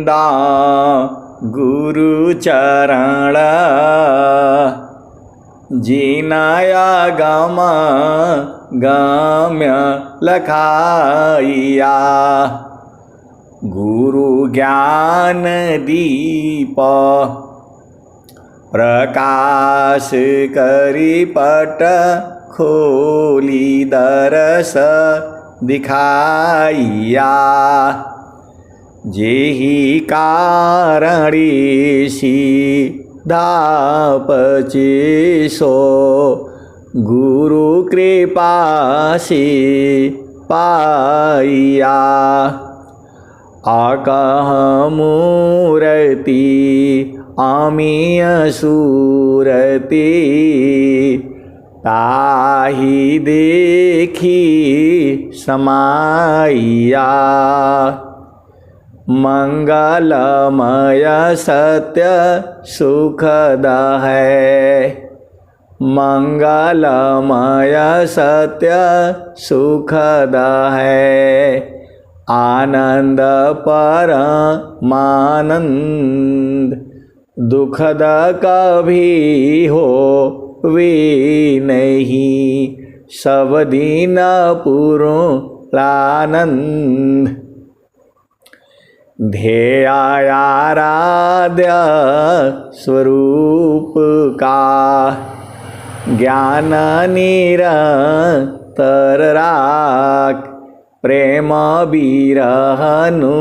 आनंदा गुरु चरण जिनाया गम गम्य लखाइया गुरु ज्ञान दीप प्रकाश करी पट खोली दरस दिखाइया जेहि कारणी सीधापचे सो गुरु कृपा से पाइया आकह मूर्ति आमी सूरति ताहि देखी समाइया मंगलमय सत्य सुखद है मंगलमय सत्य सुखद है आनंद परमानंद दुखद कभी हो वे नहीं सब दिन पूर्णानंद ध्येयाराध्य स्वरूप का ज्ञान निरंतर राख प्रेम बिरहनु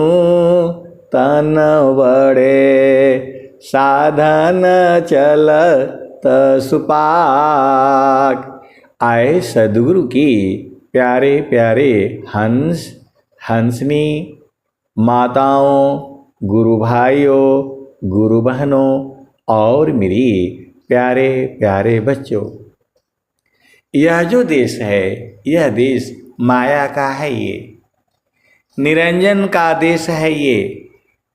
तन बड़े साधन चलत सुपाक। आए सद्गुरु की प्यारे प्यारे हंस हंसनी माताओं, गुरु भाइयों, गुरु बहनों और मेरी प्यारे प्यारे बच्चों, यह जो देश है यह देश माया का है, ये निरंजन का देश है, ये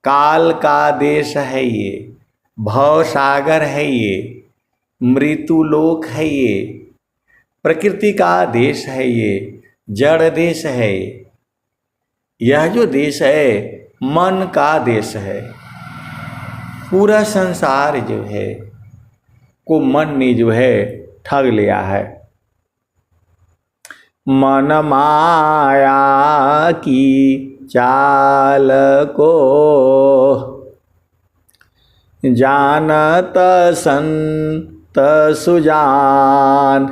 काल का देश है, ये भव सागर है, ये मृत्युलोक है, ये प्रकृति का देश है, ये जड़ देश है। यह जो देश है मन का देश है। पूरा संसार जो है को मन ने जो है ठग लिया है। मन माया की चाल को जानत संत सुजान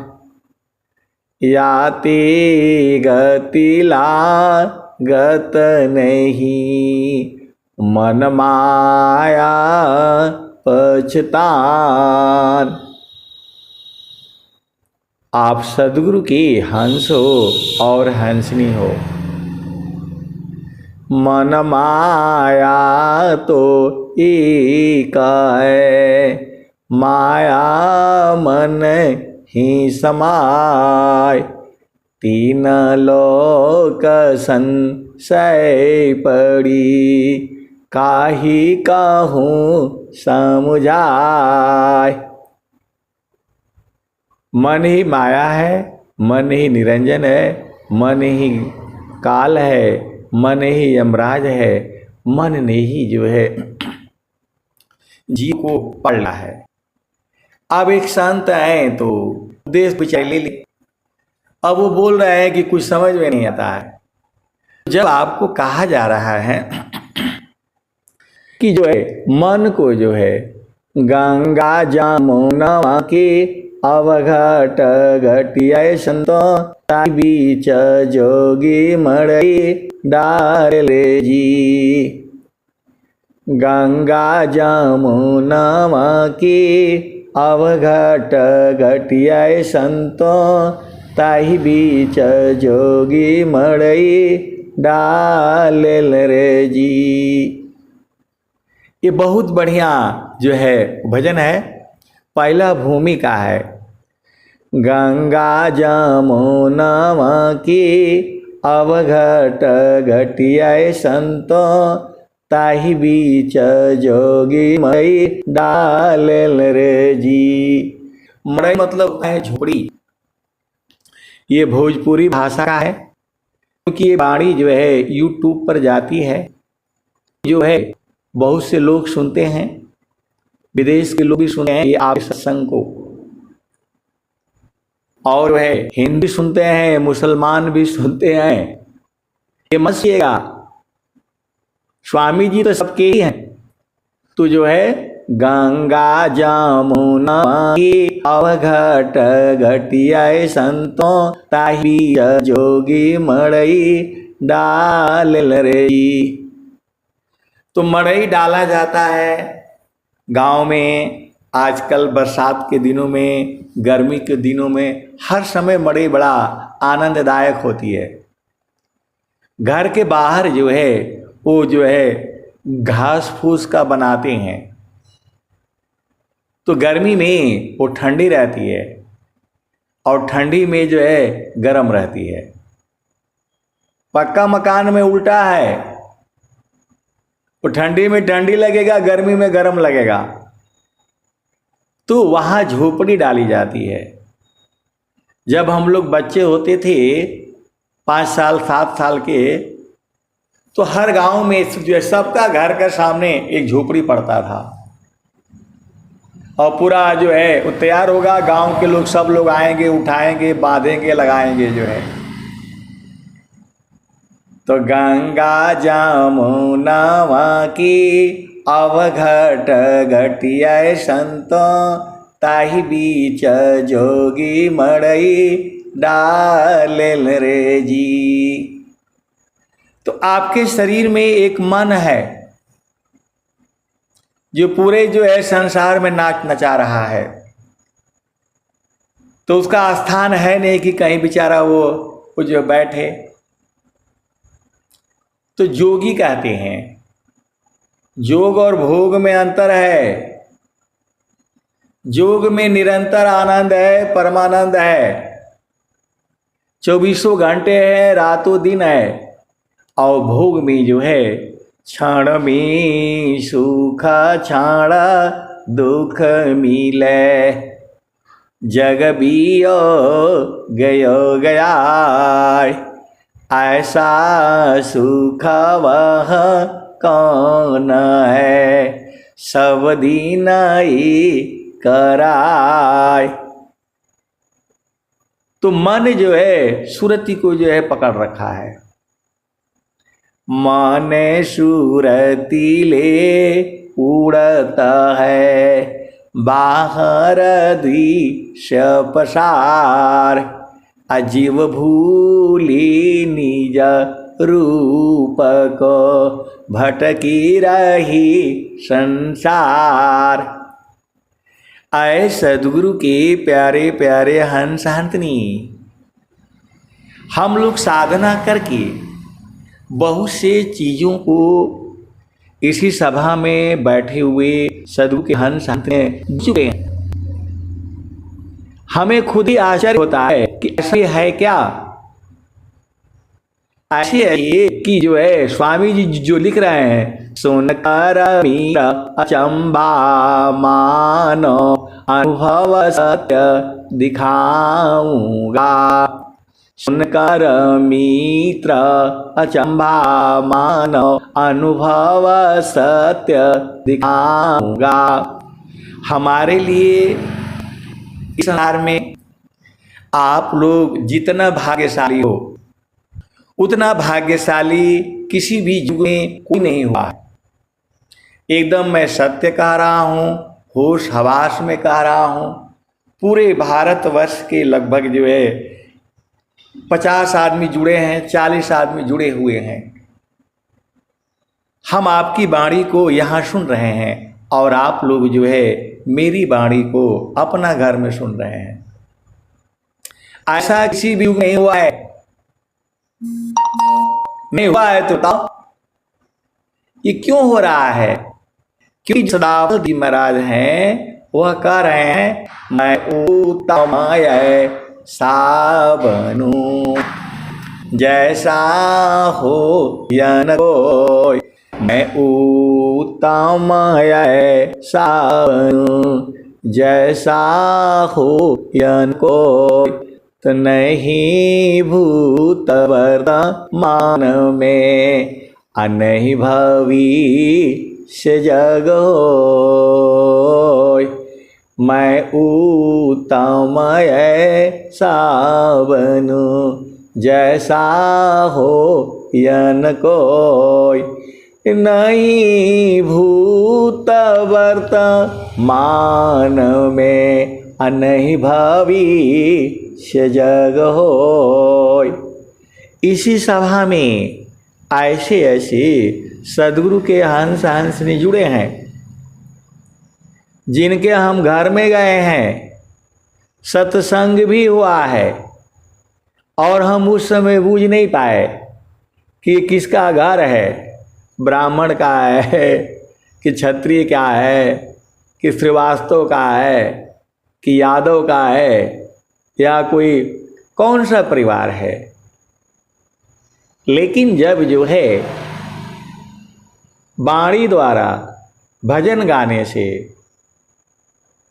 याति गति लागत नहीं मन माया पछतान। आप सद्गुरु की हंस हो और हंसनी हो। मन माया तो एक है, माया मन ही समाय। तीन लोक संशय पड़ी, काहि कहूँ समुझाय। मन ही माया है, मन ही निरंजन है, मन ही काल है, मन ही यमराज है, मन ने ही जो है जीव को पढ़ना है। अब एक संत आए तो उपदेश विचार ले ली। अब वो बोल रहे हैं कि कुछ समझ में नहीं आता है। जब आपको कहा जा रहा है कि जो है मन को जो है गंगा जमुना के अवघट घटिया संतो ताई बीच जोगी मड़ई डार ले जी। गंगा जमुना की अवघट घटिया संतो ताही बीच जोगी मड़ई डाल रे जी। ये बहुत बढ़िया जो है भजन है। पहला भूमिका है गंगा जमुना की अवघट घटिया संतो ताही बीच जोगी मड़ई डाल रे जी। मड़ई मतलब है झोपड़ी। ये भोजपुरी भाषा का है क्योंकि ये वाणी जो है यूट्यूब पर जाती है। जो है बहुत से लोग सुनते हैं, विदेश के लोग भी सुनते हैं ये आप सत्संग को, और वह हिंदू सुनते हैं, मुसलमान भी सुनते हैं। ये मत सोचिएगा स्वामी जी तो सबके ही हैं। तो जो है गंगा जमुना की अवघट घटिया संतों ताही जोगी मड़ई डाल रे। तो मड़ई डाला जाता है गांव में। आजकल बरसात के दिनों में, गर्मी के दिनों में हर समय मड़ई बड़ा आनंददायक होती है। घर के बाहर जो है वो जो है घास फूस का बनाते हैं, तो गर्मी में वो ठंडी रहती है और ठंडी में जो है गर्म रहती है। पक्का मकान में उल्टा है, वो ठंडी में ठंडी लगेगा, गर्मी में गर्म लगेगा। तो वहाँ झोपड़ी डाली जाती है। जब हम लोग बच्चे होते थे 5 साल 7 साल के, तो हर गांव में जो है सबका घर के सामने एक झोपड़ी पड़ता था और पूरा जो है वो तैयार होगा, गांव के लोग सब लोग आएंगे, उठाएंगे, बांधेंगे, लगाएंगे जो है। तो गंगा जमुना की अवघट घटिया संतों ताही बीच जोगी मड़ई डाल रे जी। तो आपके शरीर में एक मन है जो पूरे जो है संसार में नाच नचा रहा है। तो उसका स्थान है नहीं कि कहीं बेचारा वो जो बैठे। तो जोगी कहते हैं। जोग और भोग में अंतर है। जोग में निरंतर आनंद है, परमानंद है, 24 घंटे है, रातों दिन है। और भोग में जो है क्षण में सुख क्षण दुख मिले, जग बियो गयो गया, ऐसा सुख वह कौन है, सब दिन ही कराय। तो मन जो है सुरति को जो है पकड़ रखा है। मन सुरति ले उड़ता है, बाहर द्विष पसार, अजीव भूली निज रूप को, भटकी रही संसार। आए सदगुरु के प्यारे प्यारे हंस हंसनी, हम लोग साधना करके बहुत से चीज़ों को इसी सभा में बैठे हुए सदगुरु के हंस हंसने चुके हैं। हमें खुद ही आश्चर्य होता है कि ऐसे है क्या। ऐसे है ये कि जो है स्वामी जी जो लिख रहे हैं, सुनकर मीरा अचंबा मानो अनुभव सत्य दिखाऊंगा, सुनकर मित्र अचंबा मानो अनुभव सत्य दिखाऊंगा। हमारे लिए इस संसार में आप लोग जितना भाग्यशाली हो, उतना भाग्यशाली किसी भी युग में कोई नहीं हुआ। एकदम मैं सत्य कह रहा हूँ, होश हवास में कह रहा हूँ। पूरे भारतवर्ष के लगभग जो है 50 आदमी जुड़े हैं, 40 आदमी जुड़े हुए हैं। हम आपकी वाणी को यहाँ सुन रहे हैं और आप लोग जो है मेरी वाणी को अपना घर में सुन रहे हैं। ऐसा किसी भी युग नहीं हुआ है। नहीं हुआ है तो बताओ ये क्यों हो रहा है? क्योंकि सदाफल जी महाराज हैं, वह कह रहे हैं मैं उत्तम साबनु, जैसा हो यन कोई, मैं उत्तम साबनु, जैसा हो यन कोई, तो नहीं भूत वर्तमान में, नहीं भवी से जग होय। मैं उत्तम ऐसा बनूं जैसा हो यन कोय। नहीं भूत वर्तमान में नहीं भविष्य जग होय। इसी सभा में ऐसे ऐसे सदगुरु के हंस हंसनी जुड़े हैं, जिनके हम घर में गए हैं, सत्संग भी हुआ है, और हम उस समय बूझ नहीं पाए कि किसका घर है, ब्राह्मण का है कि क्षत्रिय का है कि श्रीवास्तव का है कि यादव का है या कोई कौन सा परिवार है। लेकिन जब जो है वाणी द्वारा भजन गाने से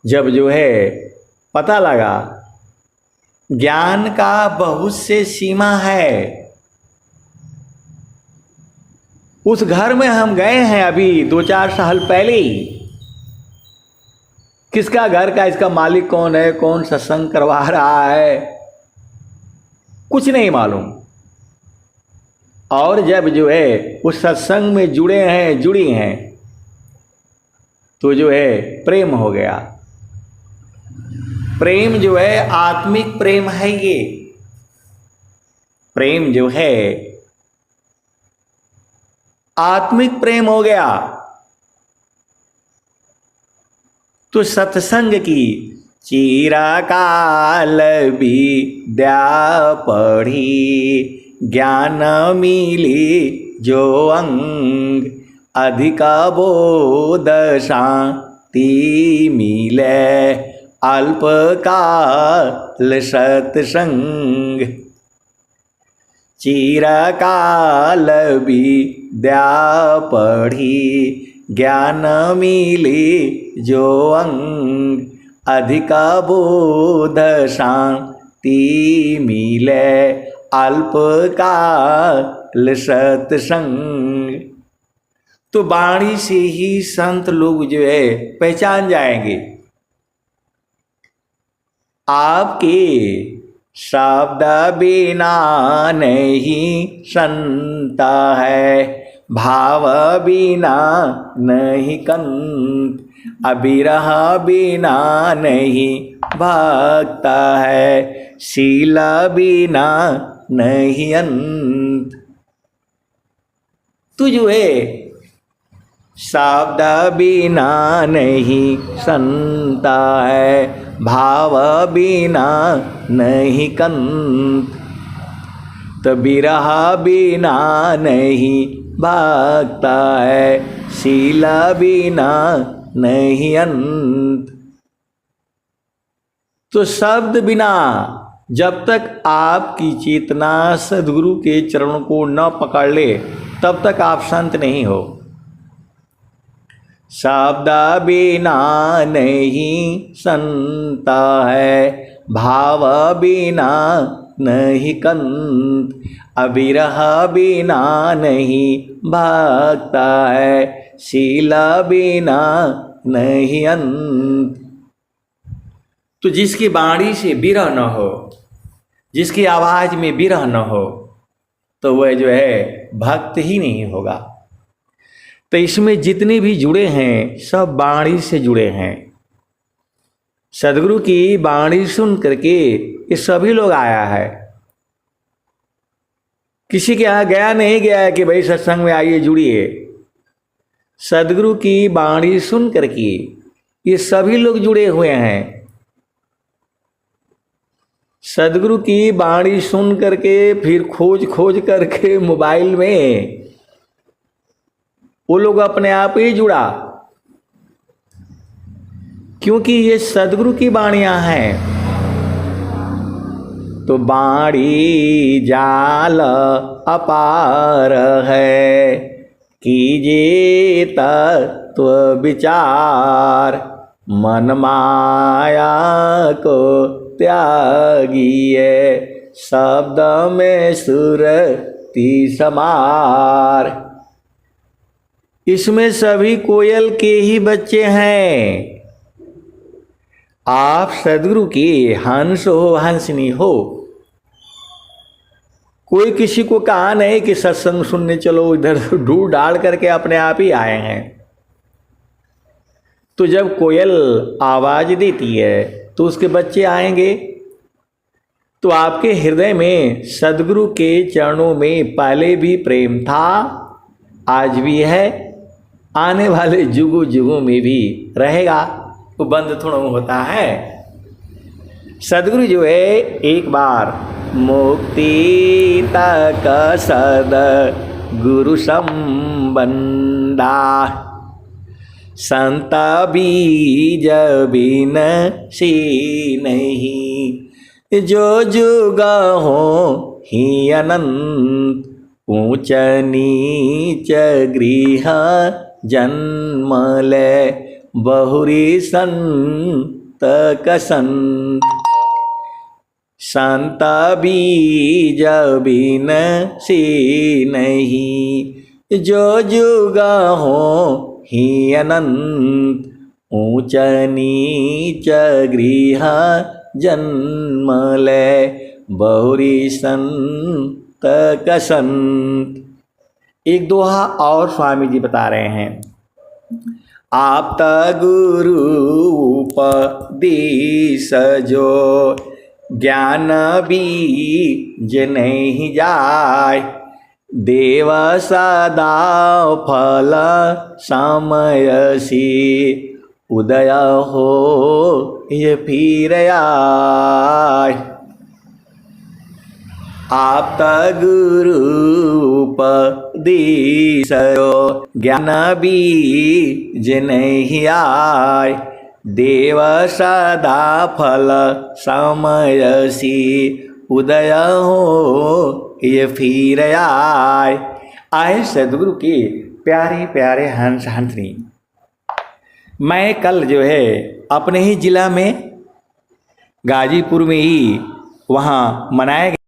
जब जो है पता लगा ज्ञान का बहुत से सीमा है। उस घर में हम गए हैं अभी 2-4 साल पहले ही। किसका घर का, इसका मालिक कौन है, कौन सत्संग करवा रहा है, कुछ नहीं मालूम। और जब जो है उस सत्संग में जुड़े हैं, जुड़ी हैं, तो जो है प्रेम हो गया। प्रेम जो है आत्मिक प्रेम है। ये प्रेम जो है आत्मिक प्रेम हो गया। तो सत्संग की चिरकाल विद्या पढ़ी, ज्ञान मिली जो अंग, अधिक बोध शांति मिले, अल्पकाल सत्संग। चिरकाल विद्या पढ़ी, ज्ञान मिली जो अंग, अधिक बोध शांति मिले, अल्पकाल सत्संग। तो वाणी से ही संत लोग जो है पहचान जाएंगे। आपके शब्द बिना नहीं संता है, भाव बिना नहीं कंत, अविरह बिना नहीं भक्त है, शील बिना नहीं अंत। तू जो है शब्द बिना नहीं संता है, भाव बिना नहीं कंत, तो विरह बिना नहीं भागता है, शील बिना नहीं अंत। तो शब्द बिना जब तक आपकी चेतना सद्गुरु के चरणों को न पकड़ ले तब तक आप संत नहीं हो। शब्द बिना नहीं संता है, भाव बिना नहीं कंत, अविरह बिना नहीं भागता है, शील बिना नहीं अंत। तो जिसकी वाणी से विरह न हो, जिसकी आवाज में विरह न हो, तो वह जो है भक्त ही नहीं होगा। तो इसमें जितने भी जुड़े हैं सब वाणी से जुड़े हैं। सद्गुरु की वाणी सुन करके ये सभी लोग आया है। किसी के यहाँ गया नहीं गया है कि भाई सत्संग में आइए जुड़िए। सद्गुरु की वाणी सुन करके ये सभी लोग जुड़े हुए हैं। सद्गुरु की वाणी सुन करके फिर खोज खोज करके मोबाइल में वो लोग अपने आप ही जुड़ा, क्योंकि ये सद्गुरु की वाणियां हैं। तो वाणी जाल अपार है, कीजिए तत्व विचार, मन माया को त्यागिए, शब्द में सुरति समार। इसमें सभी कोयल के ही बच्चे हैं। आप सदगुरु की हंस हो, हंसनी हो। कोई किसी को कहा नहीं कि सत्संग सुनने चलो, इधर ढूंढ डाल करके अपने आप ही आए हैं। तो जब कोयल आवाज देती है तो उसके बच्चे आएंगे। तो आपके हृदय में सदगुरु के चरणों में पहले भी प्रेम था, आज भी है, आने वाले जुगों जुगों में भी रहेगा। तो बंद थोड़ा होता है। सदगुरु जो है एक बार मुक्ति तक सद गुरु संबंधा, संत बीज बिन सी नहीं, जो जुग हो ही अनंत, ऊंच नीच गृह जन्म ले, बहुरी संत कसंत, संत बीज बिन सी नहीं, जो जुग हो ही अनंत, ऊंच नीच गृह जन्म ले, बहुरी संत कसंत। एक दोहा और स्वामी जी बता रहे हैं। आप गुरु उपदेश जो, ज्ञान बीज नहीं जाय, देव सदा फल समयसी, उदय हो ये फिर आय। आप गुरु उपदेश ज्ञान बीज नहीं आय, देव सदा फल समयसी, उदय हो ये फिर आय। आए सदगुरु के प्यारे प्यारे हंस हंसनी। मैं कल जो है अपने ही जिला में गाजीपुर में ही वहाँ मनाया